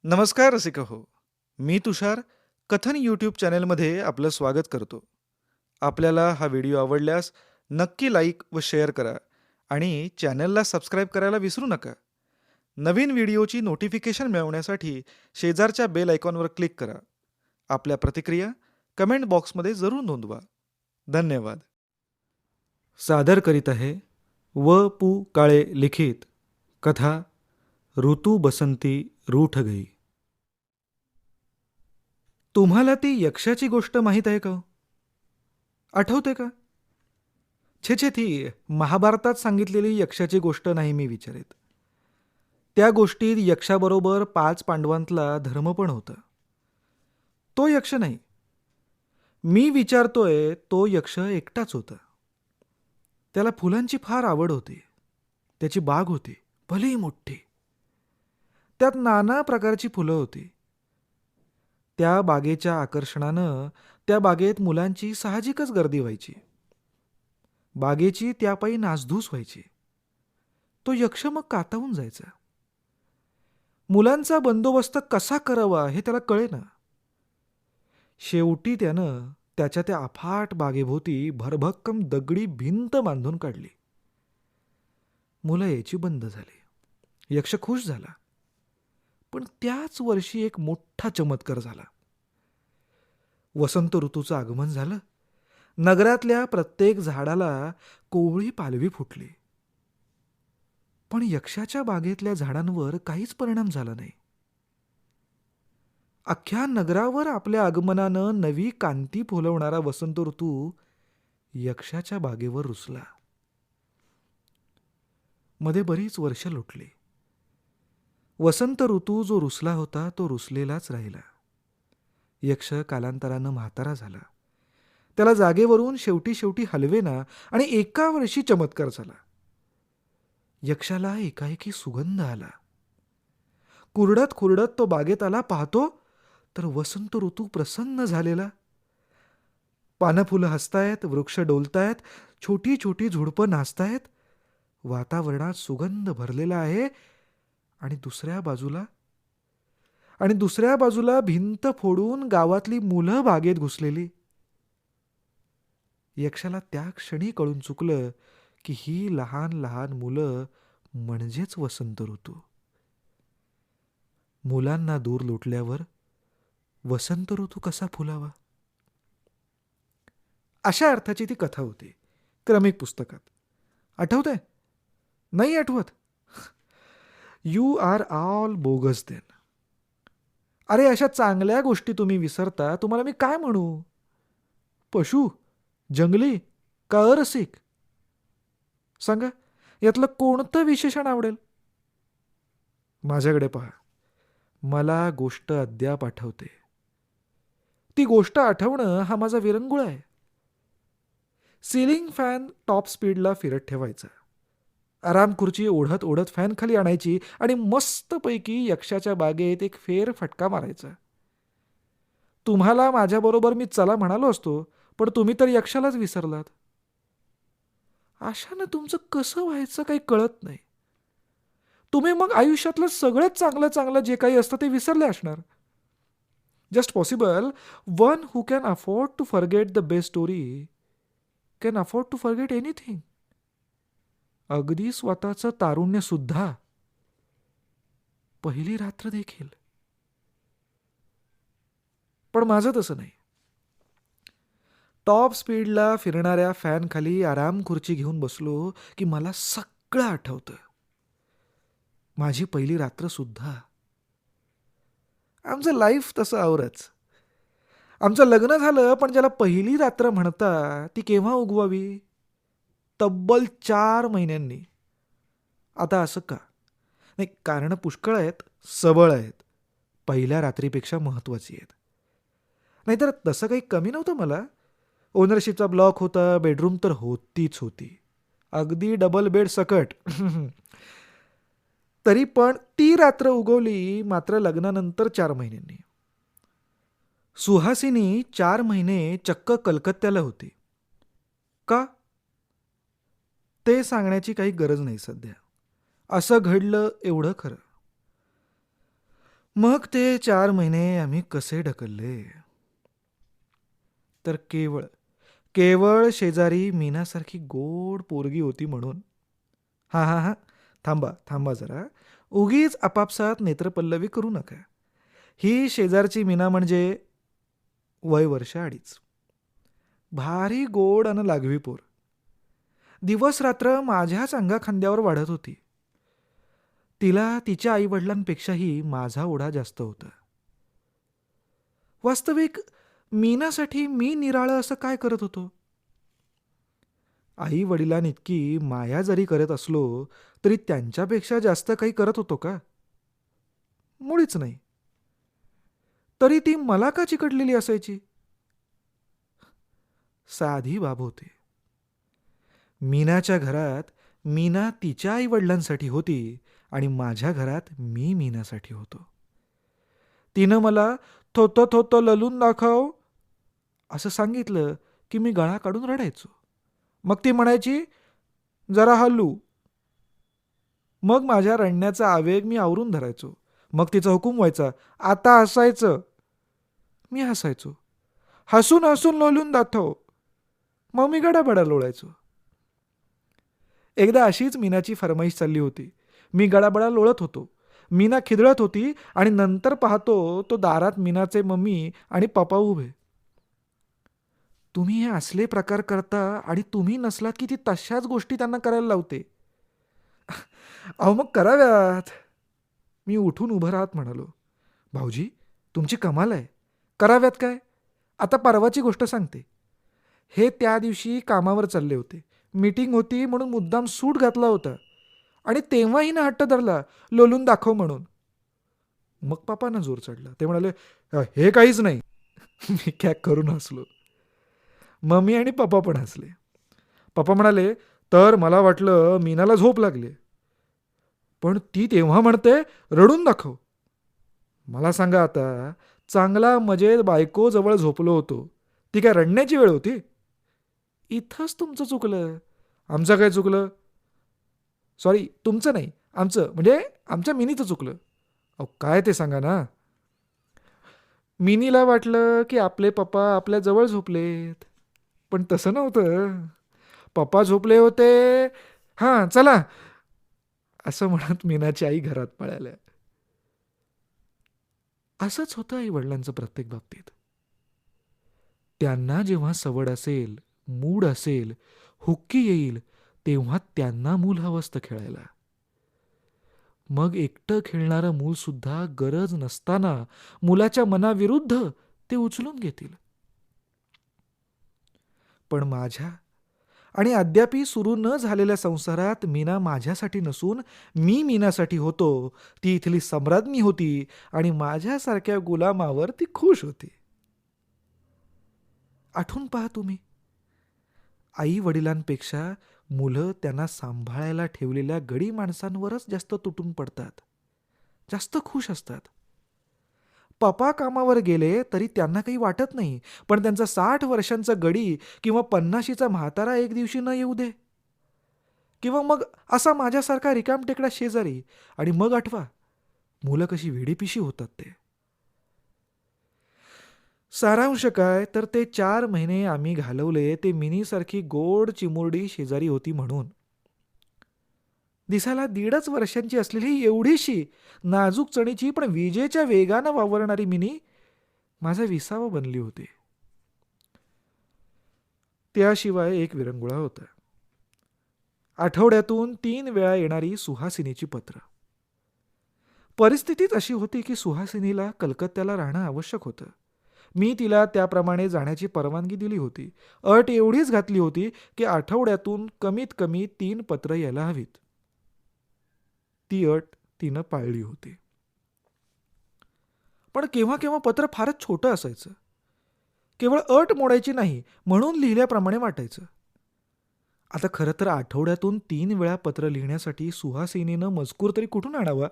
नमस्कार रसिक हो. मी तुषार कथन यूट्यूब चॅनेलमध्ये आपलं स्वागत करतो. आपल्याला हा व्हिडिओ आवडल्यास नक्की लाईक व शेअर करा आणि चॅनलला सबस्क्राईब करायला विसरू नका. नवीन व्हिडिओची नोटिफिकेशन मिळवण्यासाठी शेजारच्या बेल आयकॉनवर क्लिक करा. आपल्या प्रतिक्रिया कमेंट बॉक्समध्ये जरूर नोंदवा. धन्यवाद. सादर करीत आहे व पु काळे लिखित कथा ऋतू बसंती रूठ गई. तुम्हाला ती यक्षाची गोष्ट माहीत आहे का हो? आठवते का? छे छे, ती महाभारतात सांगितलेली यक्षाची गोष्ट नाही मी विचारित. त्या गोष्टीत यक्षाबरोबर 5 पांडवांतला धर्म पण होता. तो यक्ष नाही. मी विचारतोय तो यक्ष एकटाच होता. त्याला फुलांची फार आवड होती. त्याची बाग होती, भली मोठी. त्यात नाना प्रकारची फुलं होती. त्या बागेच्या आकर्षणानं त्या बागेत मुलांची साहजिकच गर्दी व्हायची. बागेची त्यापायी नासधूस व्हायची. तो यक्ष मग कातावून जायचा. मुलांचा बंदोबस्त कसा करावा हे त्याला कळेना. शेवटी त्यानं त्याच्या त्या अफाट बागेभोवती भरभक्कम दगडी भिंत बांधून काढली. मुलं यायची बंद झाली. यक्ष खुश झाला. पण त्याच वर्षी एक मोठा चमत्कार झाला. वसंत ऋतूचं आगमन झालं. नगरातल्या प्रत्येक झाडाला कोवळी पालवी फुटली. पण यक्षाच्या बागेतल्या झाडांवर काहीच परिणाम झाला नाही. अख्ख्या नगरावर आपल्या आगमनानं नवी कांती फुलवणारा वसंत ऋतू यक्षाच्या बागेवर रुसला. मध्ये बरीच वर्ष लोटली. वसंत ऋतू जो रुसला होता तो रुसलेलाच राहिला. यक्ष कालांतरानं म्हातारा झाला. त्याला जागेवरून शेवटी शेवटी हलवेना आणि एका वर्षी चमत्कार झाला. यक्षाला एकाएकी सुगंध आला. कुरडत कुरडत तो बागेत आला. पाहतो तर वसंत ऋतू प्रसन्न झालेला. पानं फुलं हसतायत, वृक्ष डोलतायत, छोटी छोटी झुडपं नाचतायत. वातावरणात सुगंध भरलेला आहे. आणि दुसऱ्या बाजूला भिंत फोडून गावातली मुलं बागेत घुसलेली. यक्षाला त्या क्षणी कळून चुकलं की ही लहान लहान मुलं म्हणजेच वसंत ऋतू. मुलांना दूर लोटल्यावर वसंत ऋतू कसा फुलावा, अशा अर्थाची ती कथा होती क्रमिक पुस्तकात. आठवतंय? नाही आठवत? You are all bogus then. अरे, अशा चांगल्या गोष्टी तुम्ही विसरता. तुम्हाला मी काय म्हणू? पशु, जंगली का अरसिक? सांगा, यातलं कोणतं विशेषण आवडेल? माझ्याकडे पहा. मला गोष्ट अद्याप आठवते. ती गोष्ट आठवणं हा माझा विरंगुळा आहे. सिलिंग फॅन टॉप स्पीडला फिरत ठेवायचा. आराम खुर्ची ओढत ओढत फॅन खाली आणायची आणि मस्तपैकी यक्षाच्या बागेत एक फेर फटका मारायचा. तुम्हाला माझ्याबरोबर मी चला म्हणालो असतो, पण तुम्ही तर यक्षालाच विसरलात. अशानं तुमचं कसं व्हायचं काही कळत नाही. तुम्ही मग आयुष्यातलं सगळ्यात चांगलं चांगलं जे काही असतं ते विसरले असणार. Just possible one who can afford to forget the best story can afford to forget anything. अगदी स्वतःचं तारुण्य सुद्धा. पहिली रात्र देखील. पण माझं तसं नाही. टॉप स्पीडला फिरणाऱ्या फॅन खाली आराम खुर्ची घेऊन बसलो की मला सगळं आठवतं. माझी पहिली रात्र सुद्धा. आमचं लाईफ तसं आवरच. आमचं लग्न झालं, पण ज्याला पहिली रात्र म्हणता ती केव्हा उगवावी? तब्बल 4 महिन्यांनी. आता असं का? नाही, कारण पुष्कळ आहेत, सबळ आहेत. पहिल्या रात्रीपेक्षा महत्वाची आहेत. नाहीतर तसं काही कमी नव्हतं मला. ओनरशिपचा ब्लॉक होता, बेडरूम तर होतीच होती. अगदी डबल बेड सकट. तरी पण ती रात्र उगवली मात्र लग्नानंतर 4 महिन्यांनी. सुहासिनी 4 महिने चक्क कलकत्त्याला होती. का? ते सांगण्याची काही गरज नाही सध्या. असं घडलं एवढं खरं. मग ते 4 महिने आम्ही कसे ढकलले. तर केवळ केवळ शेजारी मीनासारखी गोड पोरगी होती म्हणून. हां, हां, हां. थांबा, थांबा जरा. उगीच आपापसात नेत्रपल्लवी करू नका. ही शेजारची मीना म्हणजे वय वर्ष 2.5. भारी गोड अन लागवी पोर. दिवस-रात्र माझ्याच अंगाखांद्यावर वाढत होती. तिला तिच्या आई-वडिलांपेक्षाही माझा ओढा जास्त होता. वास्तविक मीनासाठी मी निराळं असं काय करत होतो? आई-वडिलांइतकी माया जरी करत असलो, तरी त्यांच्यापेक्षा जास्त काही करत होतो का? मुळीच नाही. तरी ती मला का चिकटलेली असायची? साधी बाब होती. मीनाच्या घरात मीना तिच्या आई-वडिलांसाठी होती आणि माझ्या घरात मी मीनासाठी होतो. तिनं मला "थोतं थोतं ललून दाखव" असं सांगितलं की मी गळा काढून रडायचो. मग ती म्हणायची, "जरा हलू." मग माझ्या रडण्याचा आवेग मी आवरून धरायचो. मग तिचा हुकूम व्हायचा, "आता हसायचं." मी हसायचो. "हसून हसून लोळून दाखव." मग मी गडाबडा लोळायचो. एकदा अशीच मीनाची फर्माईश चालली होती. मी गडाबडा लोळत होतो. मीना खिदळत होती आणि नंतर पाहतो तो दारात मीनाचे मम्मी आणि पप्पा उभे. "तुम्ही हे असले प्रकार करता आणि तुम्ही नसलात की ती तशाच गोष्टी त्यांना करायला लावते." "अहो मग कराव्यात." मी उठून उभं राहत म्हणालो, "भाऊजी, तुमची कमाल आहे. कराव्यात काय? आता परवाची गोष्ट सांगते. हे त्या दिवशी कामावर चालले होते. मीटिंग होती म्हणून मुद्दाम सूट घातला होता आणि तेव्हा हिनं हट्ट धरला, लोलून दाखव म्हणून. मग पप्पांना जोर चढला. ते म्हणाले, हे काहीच नाही." मी कॅक करून हसलो. मम्मी आणि पप्पा पण हसले. पप्पा म्हणाले, "तर मला वाटलं मीनाला झोप लागली. पण ती तेव्हा म्हणते, रडून दाखव." मला सांगा आता, चांगला मजेत बायको जवळ झोपलो होतो. ती काय रडण्याची वेळ होती? इथंच तुमचं चुकलं. आमचं काय चुकलं? सॉरी, तुमचं नाही, आमचं म्हणजे आमच्या मिनीचं चुकलं. अहो काय ते सांगा ना. मिनीला वाटलं की आपले पप्पा आपल्या जवळ झोपलेत. पण तसं नव्हतं. पप्पा झोपले होते. हां, चला, असं म्हणत मीनाची आई घरात पळाल्या. असंच होतं आई-वडिलांचं प्रत्येक बाबतीत. त्यांना जेव्हा सवड असेल, मूड असेल, हुक्की येईल, तेव्हा त्यांना मूल हवं असतं खेळायला. मग एकटं खेळणारं मूलसुद्धा गरज नसताना मुलाच्या मनाविरुद्ध ते उचलून घेतील. पण माझ्या आणि अद्यापही सुरू न झालेल्या संसारात मीना माझ्यासाठी नसून मी मीनासाठी होतो. ती इथली सम्राज्ञी होती आणि माझ्यासारख्या गुलामावर ती खुश होती. आठवून पहा तुम्ही. आई-वडिलांपेक्षा मुलं त्यांना सांभाळायला ठेवलेल्या गडी माणसांवरच जास्त तुटून पडतात. जास्त खुश असतात. पप्पा कामावर गेले तरी त्यांना काही वाटत नाही. पण त्यांचा 60 वर्षांचा गडी किंवा 50शीचा म्हातारा एक दिवशी न येऊ दे. किंवा मग असा माझ्यासारखा रिकामटेकडा शेजारी आणि मग आठवा, मुलं कशी वेडीपिशी होतात ते. सारांश काय तर ते 4 महिने आम्ही घालवले ते मिनीसारखी गोड चिमुरडी शेजारी होती म्हणून. दिसायला 1.5 वर्षांची असलेली एवढीशी नाजूक चणीची पण विजेच्या वेगानं वावरणारी मिनी माझा विसावा बनली होती. त्याशिवाय एक विरंगुळा होता. आठवड्यातून 3 वेळा येणारी सुहासिनीची पत्र. परिस्थितीच अशी होती की सुहासिनीला कलकत्त्याला राहणं आवश्यक होतं. मी तिला त्याप्रमाणे जाण्याची परवानगी दिली होती. अट एवढीच घातली होती की आठवड्यातून कमीत कमी 3 पत्र यायला हवीत. ती अट तिनं पाळली होती. पण केव्हा केव्हा पत्र फारच छोटं असायचं. केवळ अट मोडायची नाही म्हणून लिहिल्याप्रमाणे वाटायचं. आता खरं तर आठवड्यातून 3 वेळा पत्र लिहिण्यासाठी सुहासिनीनं मजकूर तरी कुठून आणावा?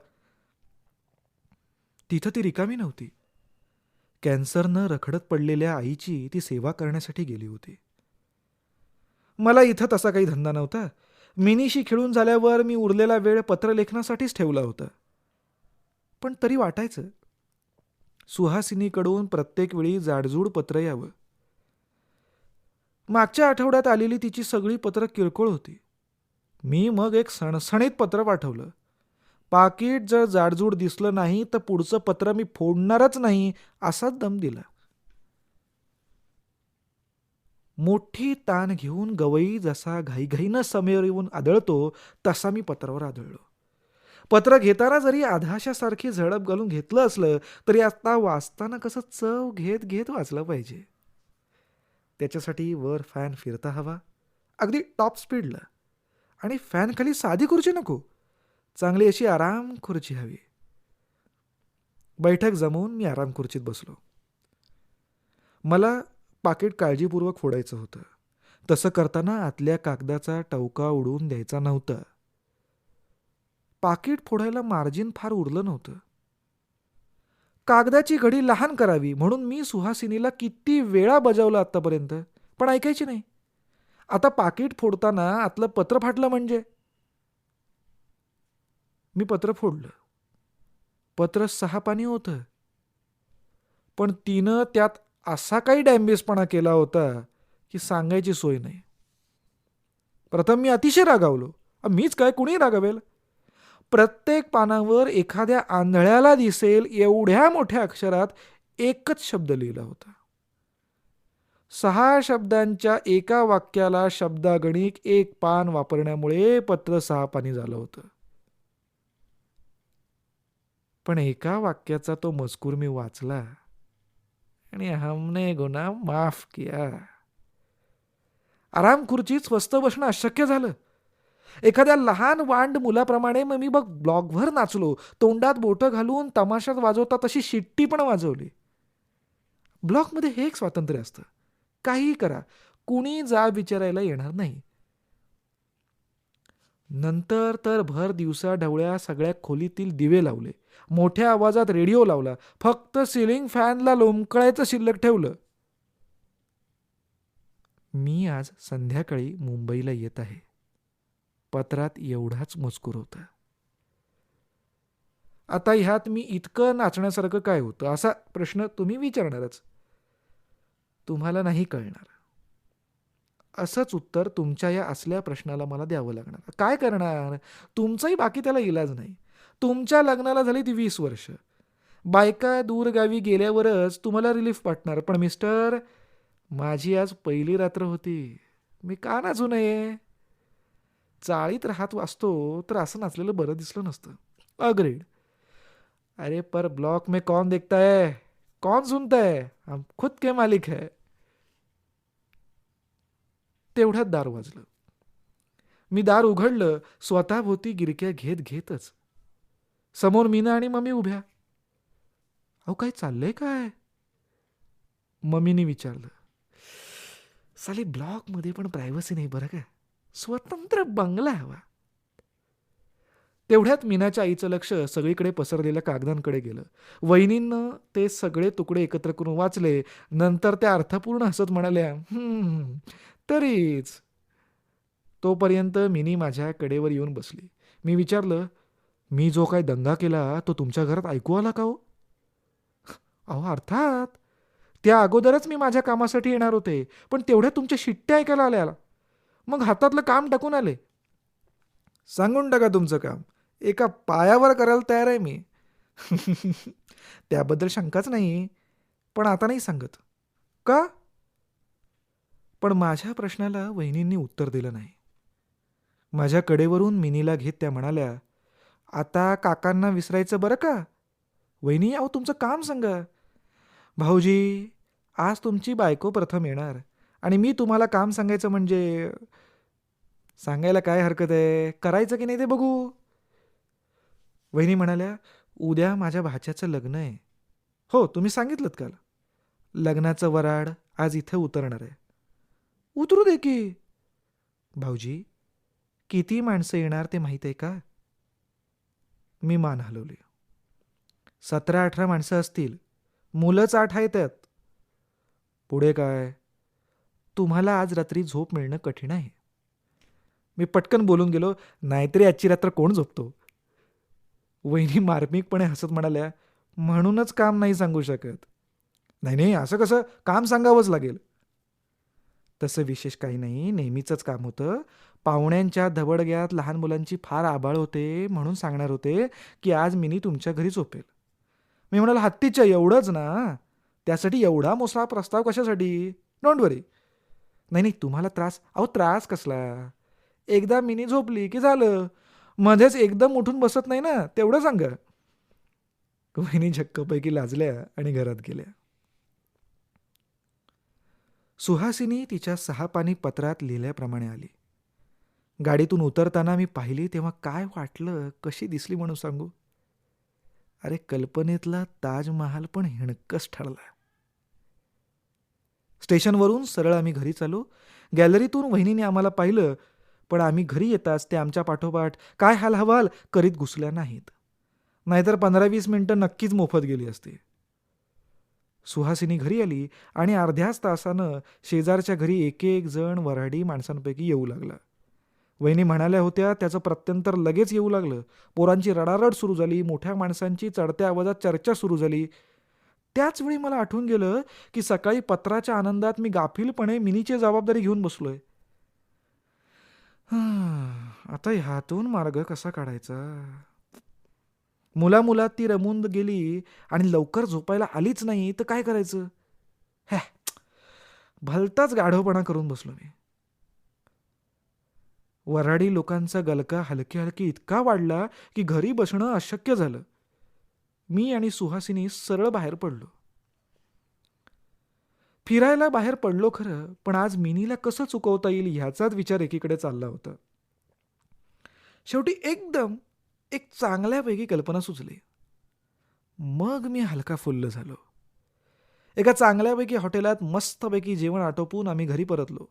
तिथं ती रिकामी नव्हती. कॅन्सरनं रखडत पडलेल्या आईची ती सेवा करण्यासाठी गेली होती. मला इथं तसा काही धंदा नव्हता. मिनीशी खेळून झाल्यावर मी उरलेला वेळ पत्रलेखनासाठीच ठेवला होता. पण तरी वाटायचं, सुहासिनीकडून प्रत्येक वेळी जाडजूड पत्र यावं. मागच्या आठवड्यात आलेली तिची सगळी पत्र किरकोळ होती. मी मग एक सणसणीत पत्र पाठवलं. पाकीट जर जाडजूड दिसलं नाही तर पुढचं पत्र मी फोडणारच नाही असाच दम दिला. मोठी ताण घेऊन गवई जसा घाईघाईनं समेवर येऊन आदळतो तसा मी पत्रावर आदळलो. पत्र घेताना जरी आधाशासारखी झडप घालून घेतलं असलं तरी आता वाचताना कसं चव घेत घेत वाचलं पाहिजे. त्याच्यासाठी वर फॅन फिरता हवा, अगदी टॉप स्पीडला. आणि फॅनखाली साधी खुर्ची नको, चांगली अशी आराम खुर्ची हवी. बैठक जमवून मी आराम खुर्चीत बसलो. मला पाकिट काळजीपूर्वक फोडायचं होतं. तसं करताना आतल्या कागदाचा टवका उडवून द्यायचा नव्हता. पाकिट फोडायला मार्जिन फार उरलं नव्हतं. कागदाची घडी लहान करावी म्हणून मी सुहासिनीला किती वेळा बजावलं आत्तापर्यंत, पण ऐकायची नाही. आता पाकिट फोडताना आतलं पत्र फाटलं म्हणजे. मी पत्र फोडलं. पत्र 6 पानी होतं. पण तिनं त्यात असा काही डॅम्बिसपणा केला होता की सांगायची सोय नाही. प्रथम मी अतिशय रागावलो. मीच काय, कुणी रागावेल. प्रत्येक पानावर एखाद्या आंधळ्याला दिसेल एवढ्या मोठ्या अक्षरात एकच शब्द लिहिला होता. 6 शब्दांच्या एका वाक्याला शब्दागणिक 1 पान वापरण्यामुळे पत्र 6 पानी झालं होतं. पण एका वाक्याचा तो मजकूर मी वाचला आणि हमने गुन्हा माफ किया. आराम खुर्चीत स्वस्त बसणं अशक्य झालं. एखाद्या लहान वांड मुलाप्रमाणे मग मी ब्लॉकभर नाचलो. तोंडात बोटं घालून तमाशात वाजवता तशी शिट्टी पण वाजवली. ब्लॉकमध्ये हे एक स्वातंत्र्य असतं. काहीही करा, कुणी जा विचारायला येणार नाही. नंतर तर भर दिवसा ढवळ्या सगळ्या खोलीतील दिवे लावले. मोठ्या आवाजात रेडिओ लावला. फक्त सिलिंग फॅनला लोंबकळायचं शिल्लक ठेवलं. मी आज संध्याकाळी मुंबईला येत आहे. पत्रात एवढाच मजकूर होता. आता ह्यात मी इतकं नाचण्यासारखं काय होतं असा प्रश्न तुम्ही विचारणारच. तुम्हाला नाही कळणार. असंच उत्तर तुमच्या या असल्या प्रश्नाला मला द्यावं लागणार. काय करणार, तुमचाही बाकी त्याला इलाज नाही. तुमच्या लग्नाला झाली ती 20 वर्ष. बायका दूरगावी गेल्यावरच तुम्हाला रिलीफ वाटणार. पण मिस्टर, माझी आज पहिली रात्र होती, मी का नाचू नये. चाळीत राहत वाचतो तर असं नाचलेलं बरं दिसलं नसतं. अग्रीड. अरे पर ब्लॉक में कौन देखता है, कौन सुनता है, हम खुद के मालिक है. तेवढ्यात दार वाजलं. मी दार उघडलं. स्वतःभोवती गिरक्या घेत घेतच. समोर मीना आणि मम्मी उभ्या. अहो काय चाललंय काय, मम्मीने विचारलं. साली ब्लॉकमध्ये पण प्रायव्हसी नाही बरं का, स्वतंत्र बंगला हवा. तेवढ्यात मीनाच्या आईचं लक्ष सगळीकडे पसरलेल्या कागदांकडे गेलं. वहिनींनं ते सगळे तुकडे एकत्र करून वाचले. नंतर त्या अर्थपूर्ण हसत म्हणाल्या, तरीच. तोपर्यंत मिनी माझ्या कडेवर येऊन बसली. मी विचारलं, मी जो काय दंगा केला तो तुमच्या घरात ऐकू आला का हो? अहो अर्थात. त्या अगोदरच मी माझ्या कामासाठी येणार होते, पण तेवढ्या तुमच्या शिट्ट्या ऐकायला आल्या. मग हातातलं काम टाकून आले. सांगून टाका तुमचं काम, एका पायावर करायला तयार आहे मी. त्याबद्दल शंकाच नाही, पण आता नाही सांगत. का? पण माझ्या प्रश्नाला वहिनींनी उत्तर दिलं नाही. माझ्या कडेवरून मिनीला घेत त्या म्हणाल्या, आता काकांना विसरायचं बरं का. वहिनी, अहो तुमचं काम सांगा. भाऊजी, आज तुमची बायको प्रथम येणार आणि मी तुम्हाला काम सांगायचं म्हणजे. सांगायला काय हरकत आहे, करायचं की नाही ते बघू. वहिनी म्हणाल्या, उद्या माझ्या भाच्याचं लग्न आहे. हो, तुम्ही सांगितलं काल. लग्नाचं वराड आज इथे उतरणार आहे. उतरू दे की. भाऊजी, किती माणसं येणार ते माहीत आहे का? मी मान हलवली. 17-18 माणसं असतील. मुलंच 8 आहेत त्यात. पुढे काय? तुम्हाला आज रात्री झोप मिळणं कठीण आहे. मी पटकन बोलून गेलो, नाहीतरी आजची रात्र कोण झोपतो. वहिनी मार्मिकपणे हसत म्हणाल्या, म्हणूनच काम नाही सांगू शकत. नाही नाही, असं कसं, काम सांगावंच लागेल. तसं विशेष काही नाही, नेहमीचंच काम होतं. पाहुण्यांच्या धबडग्यात लहान मुलांची फार आबाळ होते म्हणून सांगणार होते की आज मिनी तुमच्या घरी झोपेल. मी म्हणाल, हत्तीच्या एवढंच ना, त्यासाठी एवढा मोठा प्रस्ताव कशासाठी? डोंट वरी. नाही नाही, तुम्हाला त्रास, अहो त्रास कसला, एकदा मिनी झोपली की झालं. मध्येच एकदम उठून बसत नाही ना, तेवढं सांगा. वहिनी झक्कपैकी लाजल्या आणि घरात गेल्या. सुहासिनी तिच्या 6 पानी पत्रात लिहिल्याप्रमाणे आली. गाडीतून उतरताना मी पाहिली तेव्हा काय वाटलं, कशी दिसली म्हणून सांगू? अरे कल्पनेतला ताजमहाल पण हिणकस ठरला. स्टेशनवरून सरळ आम्ही घरी चाललो. गॅलरीतून वहिनीने आम्हाला पाहिलं, पण आम्ही घरी येताच ते आमच्या पाठोपाठ काय हालहवाल करीत घुसल्या नाहीत. नाहीतर 15-20 मिनिटं नक्कीच मोफत गेली असती. सुहासिनी घरी आली आणि अर्ध्याच तासानं शेजारच्या घरी एक एक जण वऱ्हाडी माणसांपैकी येऊ लागला. वहिनी म्हणाल्या होत्या त्याचं प्रत्यंतर लगेच येऊ लागलं. पोरांची रडारड सुरू झाली. मोठ्या माणसांची चढत्या आवाजात चर्चा सुरू झाली. त्याच वेळी मला आठवून गेलं की सकाळी पत्राच्या आनंदात मी गाफीलपणे मिनीची जबाबदारी घेऊन बसलोय. आता ह्यातून मार्ग कसा काढायचा? मुलामुलात ती रमून गेली आणि लवकर झोपायला आलीच नाही तर काय करायचं? हॅ, भलताच गाढवपणा करून बसलो मी. वऱ्हाडी लोकांचा गलका हलकी हलकी इतका वाढला की घरी बसणं अशक्य झालं. मी आणि सुहासिनी सरळ बाहेर पडलो. फिरायला बाहेर पडलो खरं, पण आज मिनीला कसं चुकवता येईल ह्याचाच विचार एकीकडे चालला होता. शेवटी एकदम एक चांगल्यापैकी कल्पना सुचली. मग मी हलका फुल्ल झालो. एका चांगल्यापैकी हॉटेलात मस्तपैकी जेवण आटोपून आम्ही घरी परतलो.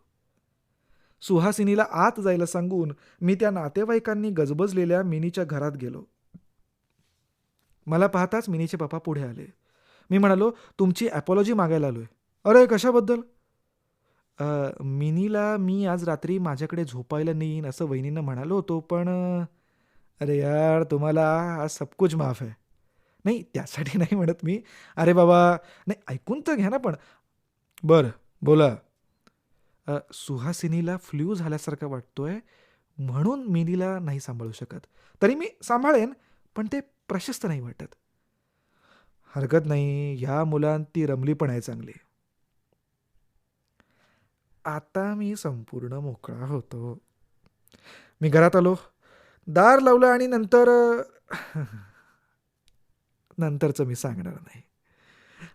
सुहासिनीला आत जायला सांगून मी त्या नातेवाईकांनी गजबजलेल्या मिनीच्या घरात गेलो. मला पाहताच मिनीचे पप्पा पुढे आले. मी म्हणालो, तुमची ॲपॉलॉजी मागायला आलोय. अरे कशाबद्दल? मिनीला मी आज रात्री माझ्याकडे झोपायला नेईन असं वहिनींना म्हणालो होतो, पण अरे यार, तुम्हाला आज सब कुछ माफ आहे. नाही त्यासाठी नाही म्हणत मी. अरे बाबा, नाही ऐकून तर घ्या ना पण. बरं बोला. सुहासिनीला फ्लू झाल्यासारखा वाटतोय म्हणून मिनीला नाही सांभाळू शकत. तरी मी सांभाळेन, पण ते प्रशस्त नाही वाटत. हरकत नाही, ह्या मुलांत ती रमली पण आहे चांगली. आता मी संपूर्ण मोकळा होतो. मी घरात आलो, दार लावलं आणि नंतरचं मी सांगणार नाही.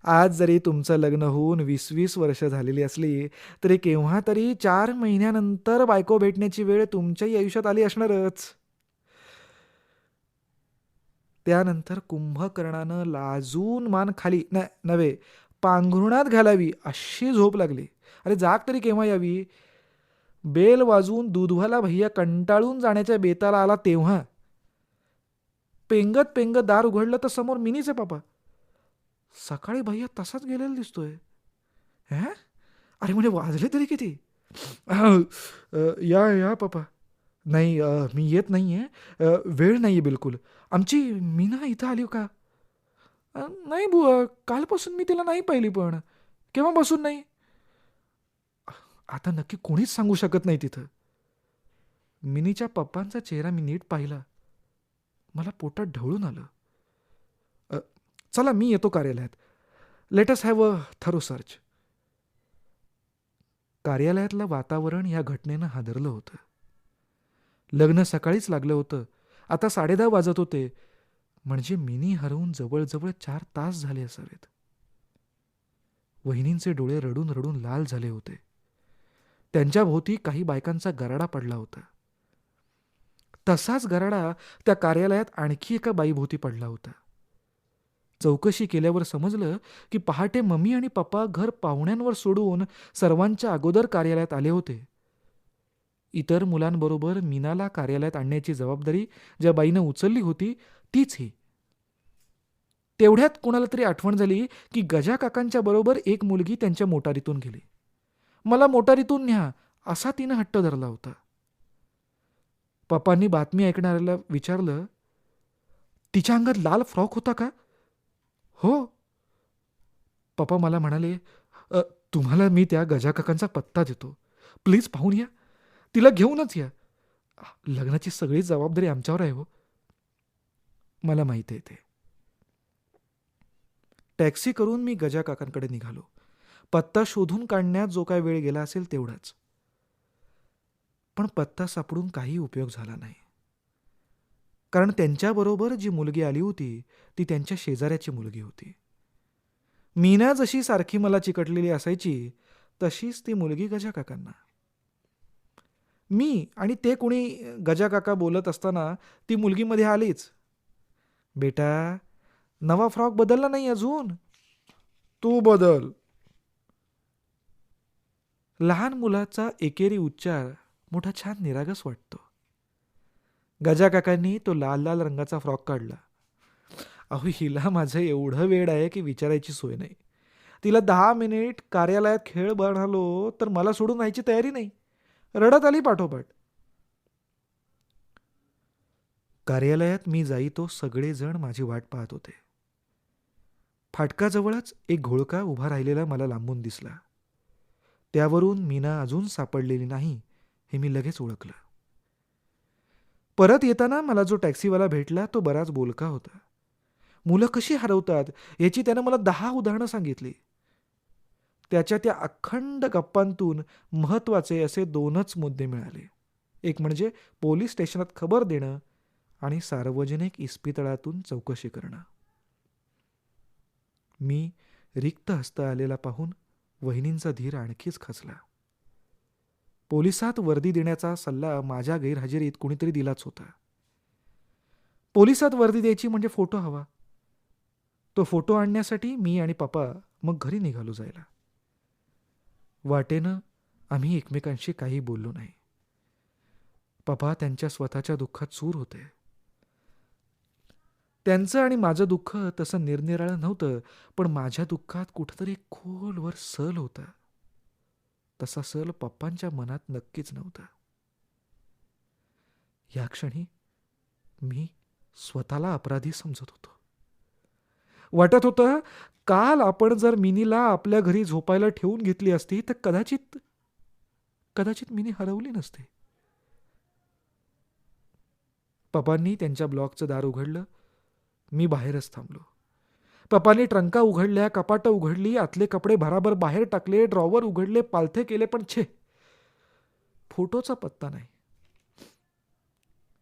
आज जरी तुमचं लग्न होऊन 20-20 वर्ष झालेली असली तरी केव्हा तरी 4 महिन्यानंतर बायको भेटण्याची वेळ तुमच्याही आयुष्यात आली असणारच. त्यानंतर कुंभकर्णानं लाजून मान खाली नव्हे पांघरुणात घालावी अशी झोप लागली. अरे जाग तरी केव्हा यावी? बेल वाजवून दूधवाला भैया कंटाळून जाण्याच्या बेताला आला तेव्हा पेंगत पेंगत दार उघडलं तर समोर मिनीचे पापा. सकाळी भैया तसाच गेलेला दिसतोय. हॅ? अरे म्हणजे वाजले तरी किती? या या पप्पा. नाही, मी येत नाहीये. वेळ नाहीये बिलकुल. आमची मीना इथं आली का? नाही बुवा, कालपासून मी तिला नाही पाहिली. पण केव्हापासून नाही? आता नक्की कोणीच सांगू शकत नाही तिथं. मिनीच्या पप्पांचा चेहरा मी नीट पाहिला. मला पोटात ढवळून आलं. चला मी येतो कार्यालयात. Let us have a thorough search. कार्यालयातलं वातावरण या घटनेनं हादरलं होतं. लग्न सकाळीच लागलं होतं. आता 10:30 वाजत होते. म्हणजे मिनी हरवून जवळजवळ 4 तास झाले असावेत. वहिनींचे डोळे रडून रडून लाल झाले होते. त्यांच्या भोवती काही बायकांचा गराडा पडला होता. तसाच गराडा त्या कार्यालयात आणखी एका बाईभोवती पडला होता. चौकशी केल्यावर समजलं की पहाटे मम्मी आणि पप्पा घर पाहुण्यांवर सोडून सर्वांच्या अगोदर कार्यालयात आले होते. इतर मुलांबरोबर मीनाला कार्यालयात आणण्याची जबाबदारी ज्या बाईनं उचलली होती तीच ही. तेवढ्यात कुणाला तरी आठवण झाली की गजा काकांच्या बरोबर एक मुलगी त्यांच्या मोटारीतून गेली. मला मोटारीतून न्या असा तिनं हट्ट धरला होता. पप्पांनी बातमी ऐकणाऱ्याला विचारलं, तिच्या अंगात लाल फ्रॉक होता का? हो. पप्पा मला म्हणाले, "अ, तुम्हाला मी त्या गजाकाकांचा पत्ता देतो. प्लीज पाहून या. तिला घेऊनच या. लग्नाची सगळी जबाबदारी आमच्यावर आहे हो." मला माहिती आहे ते. टॅक्सी करून मी गजाकाकांकडे निघालो. पत्ता शोधून काढण्यात जो काय वेळ गेला असेल तेवढाच. पण पत्ता सापडून काही उपयोग झाला नाही. कारण त्यांच्याबरोबर जी मुलगी आली होती, ती त्यांच्या शेजाऱ्याची मुलगी होती. मीना जशी सारखी मला चिकटलेली असायची, तशीच ती मुलगी गजाकाकांना. मी आणि ते कोणी गजाकाका बोलत असताना ती मुलगी मध्ये आलीच. "बेटा, नवा फ्रॉक बदलला नाही अजून. तू बदल." लहान मुलाचा एकेरी उच्चार मोठा छान निरागस वाटतो. गजाकाकांनी तो लाल लाल रंगाचा फ्रॉक काढला. अहो, हिला माझं एवढं वेड आहे की विचारायची सोय नाही. तिला 10 मिनिट कार्यालयात खेळ म्हणालो तर मला सोडून व्हायची तयारी नाही. रडत आली पाठोपाठ. कार्यालयात मी जाई तो सगळेजण माझी वाट पाहत होते. फाटकाजवळच एक घोळका उभा राहिलेला मला लांबून दिसला. त्यावरून मीना अजून सापडलेली नाही हे मी लगेच ओळखलं. परत येताना मला जो टॅक्सीवाला भेटला तो बराच बोलका होता. मुलं कशी हरवतात याची त्यानं मला 10 उदाहरणं सांगितली. त्याच्या त्या अखंड गप्पांतून महत्वाचे असे 2च मुद्दे मिळाले. एक म्हणजे पोलीस स्टेशनात खबर देणं आणि सार्वजनिक इस्पितळातून चौकशी करणं. मी रिक्त हस्त आलेला पाहून वहिनींचा धीर आणखीच खचला. पोलिसात वर्दी देण्याचा सल्ला माझ्या गैरहजेरीत कुणीतरी दिलाच होता. पोलिसात वर्दी द्यायची म्हणजे फोटो हवा. तो फोटो आणण्यासाठी मी आणि पप्पा मग घरी निघालो जायला. वाटेनं आम्ही एकमेकांशी काही बोललो नाही. पप्पा त्यांच्या स्वतःच्या दुःखात चूर होते. त्यांचं आणि माझं दुःख तसं निरनिराळं नव्हतं, पण माझ्या दुःखात कुठंतरी खोलवर सल होता. तसा सल पप्पांच्या मनात नक्कीच नव्हता. या क्षणी मी स्वतःला अपराधी समजत होतो. वाटत होतं, काल आपण जर मिनीला आपल्या घरी झोपायला ठेवून घेतली असती तर कदाचित कदाचित मिनी हरवली नसते. पप्पांनी त्यांच्या ब्लॉकचं दार उघडलं. मी बाहेरच थांबलो. पप्पांनी ट्रंका उघडल्या, कपाटं उघडली, आतले कपडे भराभर बाहेर टाकले, ड्रॉवर उघडले, पालथे केले, पण छे, फोटोचा पत्ता नाही.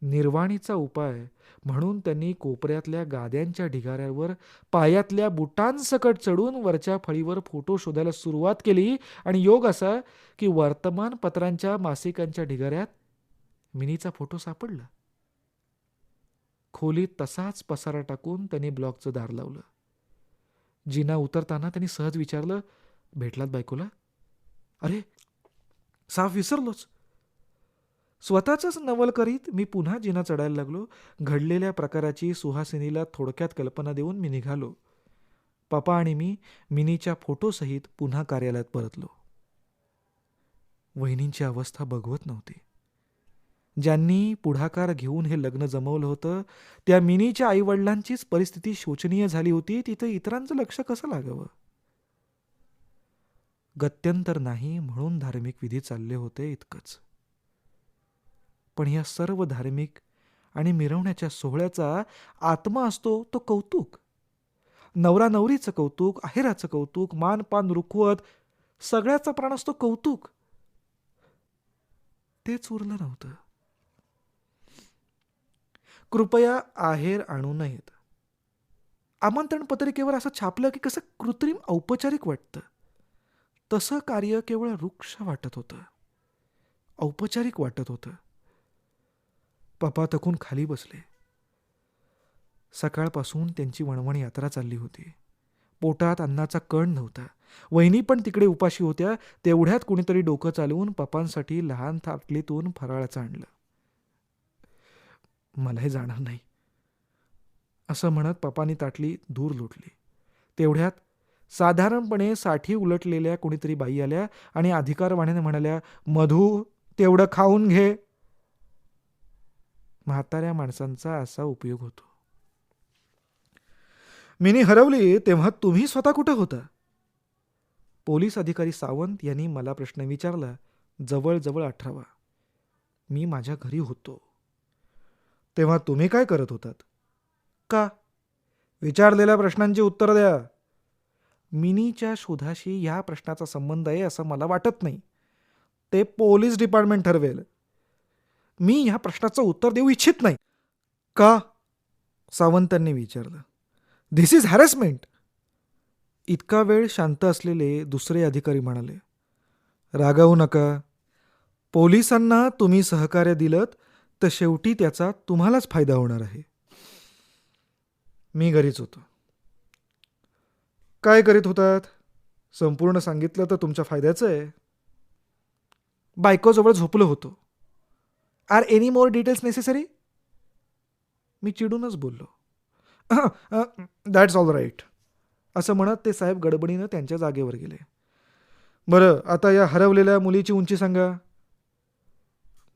निर्वाणीचा उपाय म्हणून त्यांनी कोपऱ्यातल्या गाद्यांच्या ढिगाऱ्यावर पायातल्या बुटांसकट चढून वरच्या फळीवर फोटो शोधायला सुरुवात केली आणि योग असा की वर्तमानपत्रांच्या मासिकांच्या ढिगाऱ्यात मिनीचा फोटो सापडला. खोलीत तसाच पसारा टाकून त्यांनी ब्लॉकचं दार लावलं. जिना उतरताना त्यांनी सहज विचारलं, "भेटलात बायकोला?" "अरे, साफ विसरलोच." स्वतःचंच नवल करीत मी पुन्हा जिना चढायला लागलो. घडलेल्या प्रकाराची सुहासिनीला थोडक्यात कल्पना देऊन मी निघालो. पप्पा आणि मी मिनीच्या फोटोसहित पुन्हा कार्यालयात परतलो. वहिनींची अवस्था बघवत नव्हती. ज्यांनी पुढाकार घेऊन हे लग्न जमवलं होतं त्या मिनीच्या आईवडिलांचीच परिस्थिती शोचनीय झाली होती. तिथं इतरांचं लक्ष कसं लागावं? गत्यंतर नाही म्हणून धार्मिक विधी चालले होते इतकंच. पण या सर्व धार्मिक आणि मिरवण्याच्या सोहळ्याचा आत्मा असतो तो कौतुक. नवरा नवरीचं कौतुक, आहेराचं कौतुक, मानपान रुखवत, सगळ्याचा प्राण असतो कौतुक. तेच उरलं नव्हतं. कृपया आहेर आणू नयेत. आमंत्रण पत्रिकेवर असं छापलं की कसं कृत्रिम औपचारिक वाटतं. तसं कार्य केवळ रुक्ष वाटत होतं, औपचारिक वाटत होतं. पप्पा तकून खाली बसले. सकाळपासून त्यांची वणवण यात्रा चालली होती. पोटात अन्नाचा कण नव्हता. वहिनी पण तिकडे उपाशी होत्या. तेवढ्यात कुणीतरी डोकं चालवून पप्पांसाठी लहान थाटलीतून फराळाचं आणलं. "मला हे जाणार नाही," असं म्हणत पप्पांनी ताटली दूर लोटली. तेवढ्यात साधारणपणे 60 उलटलेल्या कुणीतरी बाई आल्या आणि अधिकारवाण्याने म्हणाल्या, "मधू, तेवढं खाऊन घे." म्हाताऱ्या माणसांचा असा उपयोग होतो. मिनी हरवली तेव्हा तुम्ही स्वतः कुठं होता? पोलीस अधिकारी सावंत यांनी मला प्रश्न विचारला. जवळजवळ 18वा. मी माझ्या घरी होतो. तेव्हा तुम्ही काय करत होतात? का? विचारलेल्या प्रश्नांची उत्तरं द्या. मिनीच्या शोधाशी ह्या प्रश्नाचा संबंध आहे असं मला वाटत नाही. ते पोलीस डिपार्टमेंट ठरवेल. मी ह्या प्रश्नाचं उत्तर देऊ इच्छित नाही. का? सावंतांनी विचारलं. This is harassment. इतका वेळ शांत असलेले दुसरे अधिकारी म्हणाले. रागावू नका. पोलिसांना तुम्ही सहकार्य दिलत तर शेवटी त्याचा तुम्हालाच फायदा होणार आहे. मी घरीच होतो. काय करीत होतात? संपूर्ण सांगितलं तर तुमच्या फायद्याचं आहे. बायकोजवळ झोपलो होतो. Are any more details necessary? मी चिडूनच बोललो. That's all right. असं म्हणत ते साहेब गडबडीनं त्यांच्या जागेवर गेले. बरं, आता या हरवलेल्या मुलीची उंची सांगा.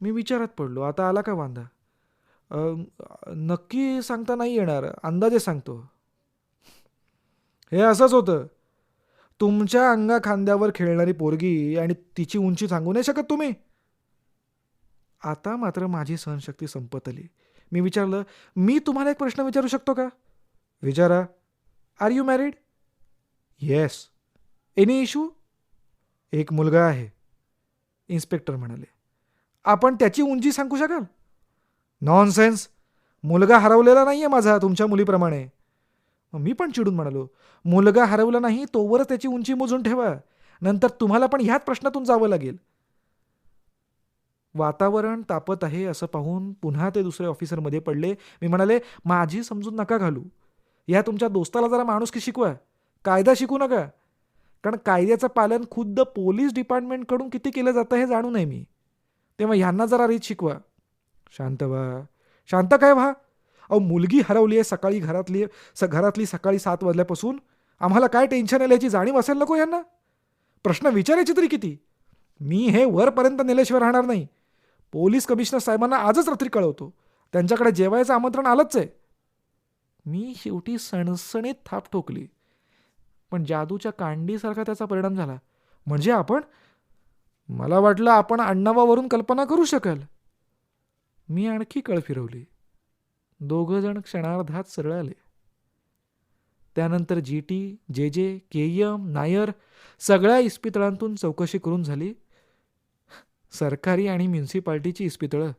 मी विचारात पडलो. आता आला का वांदा? नक्की सांगता नाही येणार, अंदाजे सांगतो. हे असंच होतं. तुमच्या अंगा खांद्यावर खेळणारी पोरगी आणि तिची उंची सांगू नाही शकत तुम्ही? आता मात्र माझी सहनशक्ती संपत आली. मी विचारलं, मी तुम्हाला एक प्रश्न विचारू शकतो का? विचारा. Are you married? Yes. Any issue? एक मुलगा आहे. इन्स्पेक्टर म्हणाले. आपण त्याची उंची सांगू शकाल? नॉनसेन्स. मुलगा हरवलेला नाही आहे माझा तुमच्या मुलीप्रमाणे. मी पण चिडून म्हणालो, मुलगा हरवला नाही तोवरच त्याची उंची मोजून ठेवा. नंतर तुम्हाला पण ह्याच प्रश्नातून जावं लागेल. वातावरण तापत आहे असं पाहून पुन्हा ते दुसरे ऑफिसरमध्ये पडले. मी म्हणाले, माझी समजून नका घालू. या तुमच्या दोस्ताला जरा माणुसकी शिकवा. कायदा शिकू नका. कारण कायद्याचं पालन खुद्द पोलीस डिपार्टमेंटकडून किती केलं जातं हे जाणू नये मी. तेव्हा ह्यांना जरा रीत शिकवा. शांत व्हा. शांत काय व्हा? अहो, मुलगी हरवली आहे सकाळी घरातली सकाळी 7 वाजल्यापासून. आम्हाला काय टेन्शन आहे याची जाणीव असेल नको यांना? प्रश्न विचारायचे तरी किती? मी हे वरपर्यंत नेल्याशिवाय राहणार नाही. पोलीस कमिशनर साहेबांना आजच रात्री कळवतो. त्यांच्याकडे जेवायचं आमंत्रण आलंच आहे. मी शेवटी सणसणीत थाप ठोकली. पण जादूच्या कांडीसारखा त्याचा परिणाम झाला. म्हणजे आपण? मला वाटलं आपण आडनावावरून कल्पना करू शकाल. मी आणखी कळ फिरवली. दोघं जण क्षणार्धात सरळ आले. त्यानंतर जीटी, जे, केएम, नायर सगळ्या इस्पितळांतून चौकशी करून झाली. सरकारी आणि म्युन्सिपाल्टीची इस्पितळं,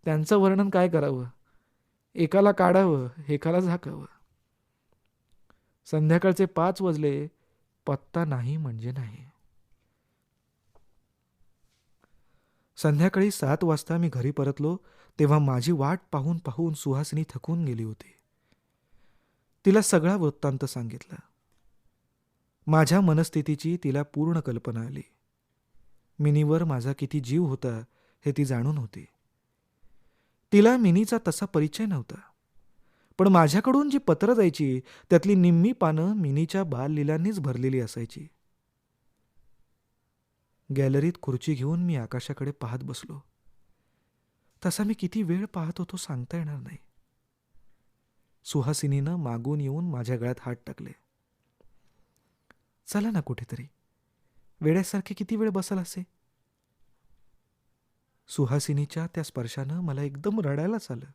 त्यांचं वर्णन काय करावं? एकाला काढावं, एकाला झाकावं. संध्याकाळचे 5 वाजले. पत्ता नाही म्हणजे नाही. संध्याकाळी 7 वाजता मी घरी परतलो तेव्हा माझी वाट पाहून पाहून सुहासिनी थकून गेली होती. तिला सगळा वृत्तांत सांगितला. माझ्या मनस्थितीची तिला पूर्ण कल्पना आली. मिनीवर माझा किती जीव होता हे ती जाणून होती. तिला मिनीचा तसा परिचय नव्हता. पण माझ्याकडून जी पत्रं जायची त्यातली निम्मी पानं मिनीच्या बाललीलांनीच भरलेली असायची. गॅलरीत खुर्ची घेऊन मी आकाशाकडे पाहत बसलो. तसा मी किती वेळ पाहत होतो सांगता येणार नाही. सुहासिनीनं मागून येऊन माझ्या गळ्यात हात टाकले. चला ना कुठेतरी. वेड्यासारखे किती वेळ बसाल असे? सुहासिनीच्या त्या स्पर्शानं मला एकदम रडायलाच आलं.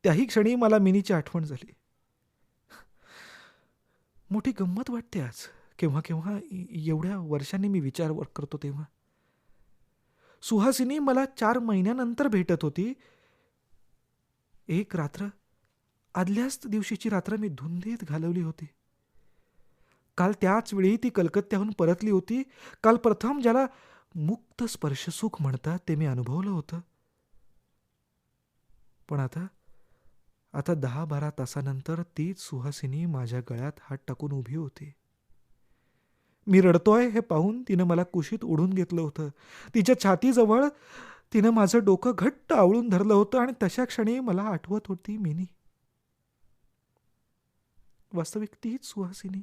त्याही क्षणी मला मिनीची आठवण झाली. मोठी गंमत वाटते आज. केव्हा केव्हा एवढ्या वर्षांनी मी विचार करतो तेव्हा. सुहासिनी मला 4 महिन्यानंतर भेटत होती. एक रात्र, आदल्याच दिवशीची रात्र मी धुंदीत घालवली होती. काल त्याच वेळी ती कलकत्त्याहून परतली होती. काल प्रथम ज्याला मुक्त स्पर्शसुख म्हणतात ते मी अनुभवलं होतं. पण आता 10-12 तासानंतर तीच सुहासिनी माझ्या गळ्यात हात टाकून उभी होती. मी रडतोय हे पाहून तिनं मला कुशीत ओढून घेतलं होतं. तिच्या छातीजवळ तिनं माझं डोकं घट्ट आवळून धरलं होतं आणि तशा क्षणी मला आठवत होती मिनी. वास्तविक तीच सुहासिनी,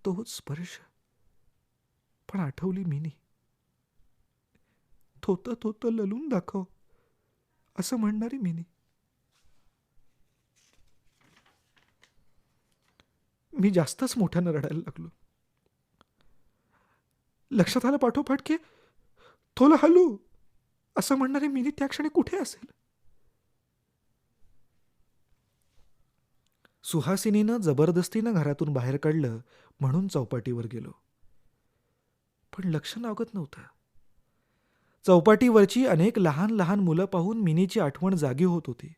तोच स्पर्श. पण आठवली मिनी. थोतं थोतं ललून दाखव असं म्हणणारी मिनी. मी जास्तच मोठ्यानं रडायला लागलो. लक्षात आलं पाठोपाठ की थोलं हलू असं म्हणणारी मिनी त्या क्षणी कुठे असेल. सुहासिनीनं जबरदस्तीनं घरातून बाहेर काढलं म्हणून चौपाटीवर गेलो. पण लक्ष लागत नव्हतं. चौपाटीवरची अनेक लहान लहान मुलं पाहून मिनीची आठवण जागी होत होती.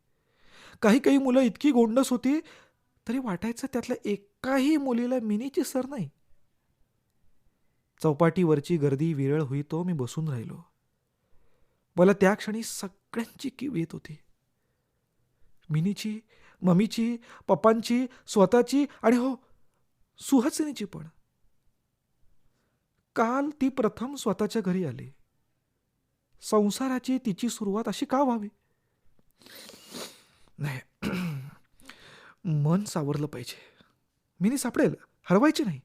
काही काही मुलं इतकी गोंडस होती तरी वाटायचं त्यातल्या एकाही मुलीला मिनीची सर नाही. चौपाटीवरची गर्दी विरळ होईतो मी बसून राहिलो. मला त्या क्षणी सगळ्यांची कीव येत होती. मिनीची, मम्मीची, पप्पांची, स्वतःची आणि हो, सुहासिनीची पण. काल ती प्रथम स्वतःच्या घरी आली. संसाराची तिची सुरुवात अशी का व्हावी? नाही, मन सावरलं पाहिजे. मिनी सापडेल, हरवायची नाही.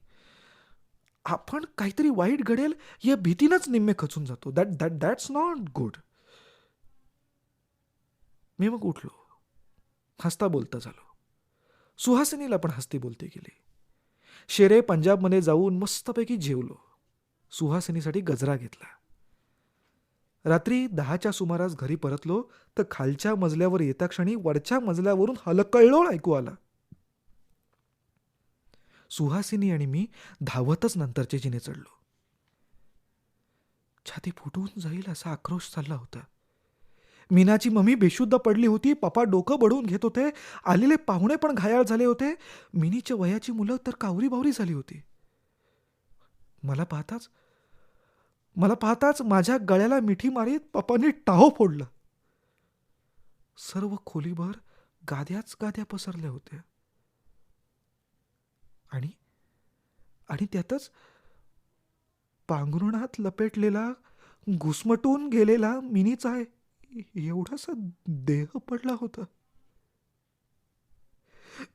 आपण काहीतरी वाईट घडेल या भीतीनंच निम्मे खचून जातो. That's not good. मी मग उठलो. हसता बोलता झालो. सुहासिनीला पण हसती बोलती गेली. शेरे पंजाबमध्ये जाऊन मस्तपैकी जेवलो. सुहासिनीसाठी गजरा घेतला. रात्री 10च्या सुमारास घरी परतलो तर खालच्या मजल्यावर येता क्षणी वरच्या मजल्यावरून हलकल्लोळ ऐकू आला. सुहासिनी आणि मी धावतच नंतरचे जिने चढलो. छाती फुटून जाईल असा आक्रोश चालला होता. मीनाची मम्मी बेशुद्ध पडली होती. पप्पा डोकं बडवून घेत होते. आलेले पाहुणे पण घायाळ झाले होते. मिनीच्या वयाची मुलं तर कावरी बावरी झाली होती. मला पाहताच माझ्या गळ्याला मिठी मारीत पप्पांनी टाहो फोडला. सर्व खोलीभर गाद्याच गाद्या पसरल्या होत्या. आणि त्यातच पांघरुणात लपेटलेला घुसमटून गेलेला मिनीचा एवढासा देह पडला होता.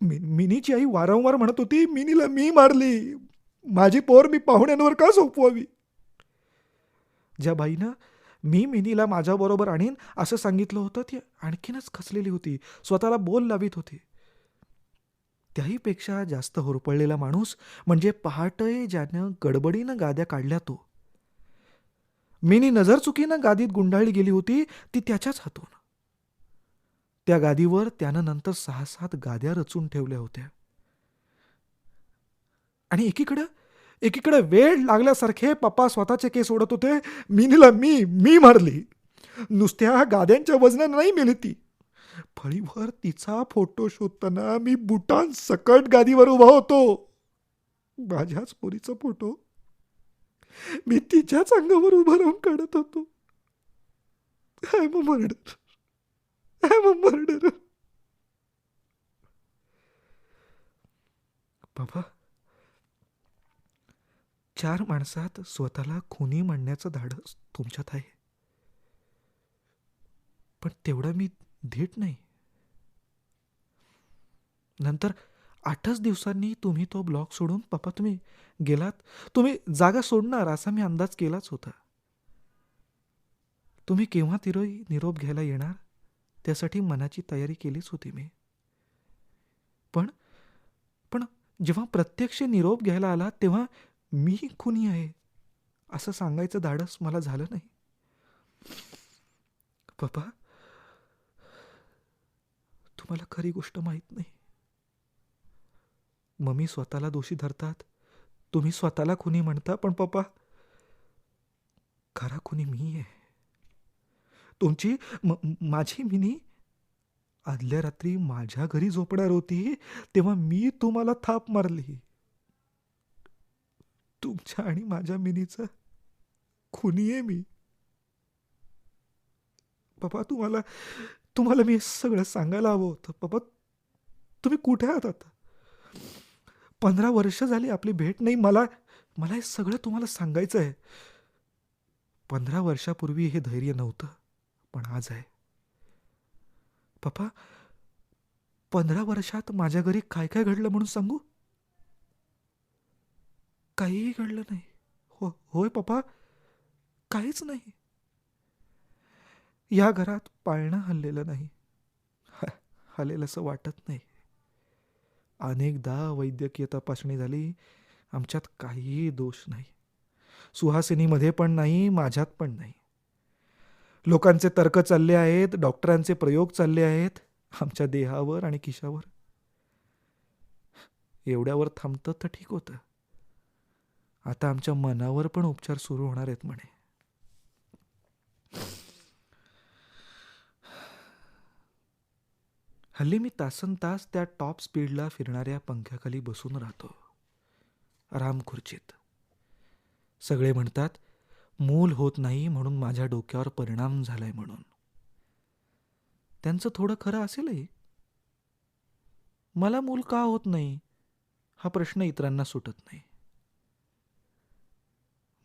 मिनीची आई वारंवार म्हणत होती, मिनीला मी मारली. माझी पोर मी पाहुण्यांवर का सोपवावी? ज्या बाईनं मी मिनीला माझ्याबरोबर आणीन असं सांगितलं होतं ती आणखीनच खचलेली होती. स्वतःला बोल लावित होती. त्याहीपेक्षा जास्त होरपळलेला माणूस म्हणजे पहाटे ज्यानं गडबडीनं गाद्या काढल्या तो. मिनी नजर चुकीनं गादीत गुंडाळली गेली होती ती त्याच्याच हातून. त्या गादीवर त्यानं नंतर 6-7 गाद्या रचून ठेवल्या होत्या. आणि एकीकडे वेळ लागल्यासारखे पप्पा स्वतःचे केस ओढत होते. मिनीला मी मारली. नुसत्या गाद्यांच्या वजनानं नाही मेली ती. फळीभर तिचा फोटो शोधताना मी बुटांसकट गादीवर उभा होतो. माझ्याच पोरीचा फोटो मी तिच्याच अंगावर उभं राहून काढत होतो. I am a murder. बाबा, 4 माणसात स्वतःला खुनी म्हणण्याचं धाडस तुमच्यात आहे. पण तेवढं मी धीट नाही. नंतर 8च दिवसांनी तुम्ही तो ब्लॉक सोडून पप्पा तुम्ही गेलात. तुम्ही जागा सोडणार असा मी अंदाज केलाच होता. तुम्ही केव्हा निरोप घ्यायला येणार त्यासाठी मनाची तयारी केलीच होती मी. पण जेव्हा प्रत्यक्ष निरोप घ्यायला आला तेव्हा मी खुनी आहे असं सांगायचं धाडस मला झालं नाही. पप्पा, तुम्हाला खरी गोष्ट माहीत नाही. मम्मी स्वतःला दोषी धरतात. तुम्ही स्वतःला खुनी म्हणता. पण पप्पा, खरा खुनी मी आहे. तुमची माझी मिनी आदल्या रात्री माझ्या घरी झोपणार होती तेव्हा मी तुम्हाला थाप मारली. तुमच्या आणि माझ्या मिनीचा खुनी आहे मी. पप्पा, तुम्हाला मी सगळं सांगायला हवं होतं. पप्पा, तुम्ही कुठे आहात आता? 15 वर्ष झाली आपली भेट नाही. मला हे सगळं तुम्हाला सांगायचं आहे. 15 वर्षापूर्वी हे धैर्य नव्हतं पण आज आहे. पप्पा, 15 वर्षात माझ्या घरी काय काय घडलं म्हणून सांगू? काहीही घडलं नाही. होय पप्पा, काहीच नाही. या घरात पाळणं हललेलं नाही. हलेल असं वाटत नाही. अनेकदा वैद्यकीय तपासणी झाली. आमच्यात काहीही दोष नाही. सुहासिनीमध्ये पण नाही, माझ्यात पण नाही. लोकांचे तर्क चालले आहेत, डॉक्टरांचे प्रयोग चालले आहेत आमच्या देहावर आणि खिशावर. एवढ्यावर थांबतं तर ठीक होतं. आता आमच्या मनावर पण उपचार सुरू होणार आहेत म्हणे. हल्ली मी तासनतास त्या टॉप स्पीडला फिरणाऱ्या पंख्याखाली बसून राहतो, आराम खुर्चीत. सगळे म्हणतात मूल होत नाही म्हणून माझ्या डोक्यावर परिणाम झालाय म्हणून. त्यांचं थोडं खरं असेलही. मला मूल का होत नाही हा प्रश्न इतरांना सुटत नाही.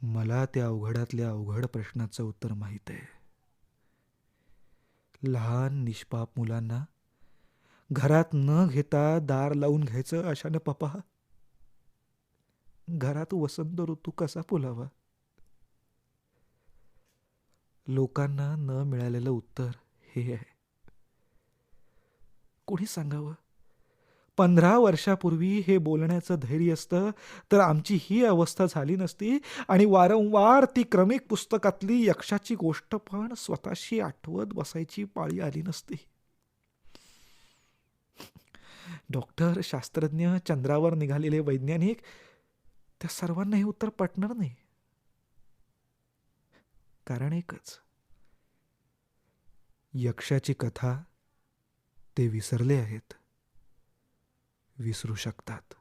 मला त्या अवघडातल्या अवघड प्रश्नाचं उत्तर माहीत आहे. लहान निष्पाप मुलांना घरात न घेता दार लावून घ्यायचं अशानं पप्पा. घरात वसंत ऋतू कसा फुलावा? लोकांना न मिळालेलं उत्तर हे आहे. कोणी सांगावं? 15 वर्षापूर्वी हे बोलण्याचं धैर्य असतं तर आमची ही अवस्था झाली नसती आणि वारंवार ती क्रमिक पुस्तकातली यक्षाची गोष्ट पण स्वतःशी आठवत बसायची पाळी आली नसती. डॉक्टर, शास्त्रज्ञ, चंद्रावर निघालेले वैज्ञानिक, त्या सर्वांना हे उत्तर पटणार नाही. कारण एकच, यक्षाची कथा ते विसरले आहेत, विसरू शकतात.